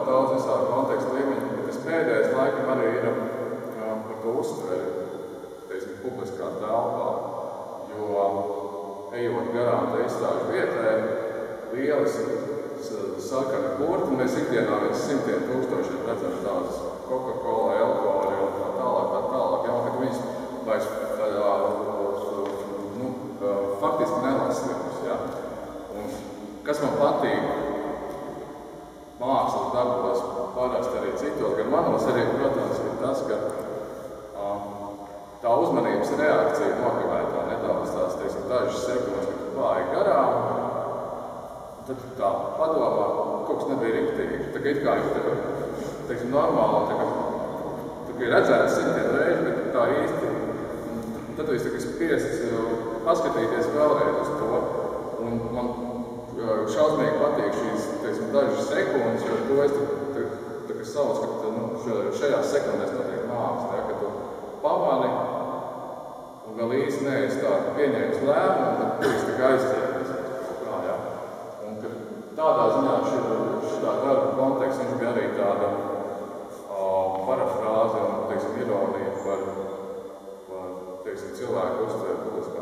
daudz visādi kontekstu līmeņi, bet tas pēdējais laikam arī ir par to uztveri, teiksim, publiskā telpā, jo ejot garām te izstāžu vietē, lielas sarkana burti, mēs ikdienā viens simtiem tūkstošiem redzam tādas Coca-Cola, Elkori un tā tālāk, jau, kad viņas vairs faktiski nelasījums, ja? Un kas man patīk mākslas darbos, parasti arī citos, gan manos arī, protams, ir tas, ka tā uzmanības reakcija nokavētā nedaudz tās, teiksim, dažas sekundes, kad tu pāri garām, tad tā padomā, kaut kas nebija riktīgi. Tā kā it kā ir, teiksim, normāli, tā kā ir redzēts simtiem reizi, bet tā īsti, tad tu esi spiests paskatīties vēlreiz uz to. Un man šausmīgi patīk šīs, teiksim, dažas sekundes, jo to es tā kā sauc, ka šajās sekundēs notiek māksla, ja, ka tu pamani un vēl īsti neesi tā pieņēmis lēmumu, tad tu esi tā kā aizķēries. Tādā ziņā šitā darba konteksts viņš bija arī tāda parafrāze un, teiksim, ironija par teiksim, cilvēku uztveru publiskā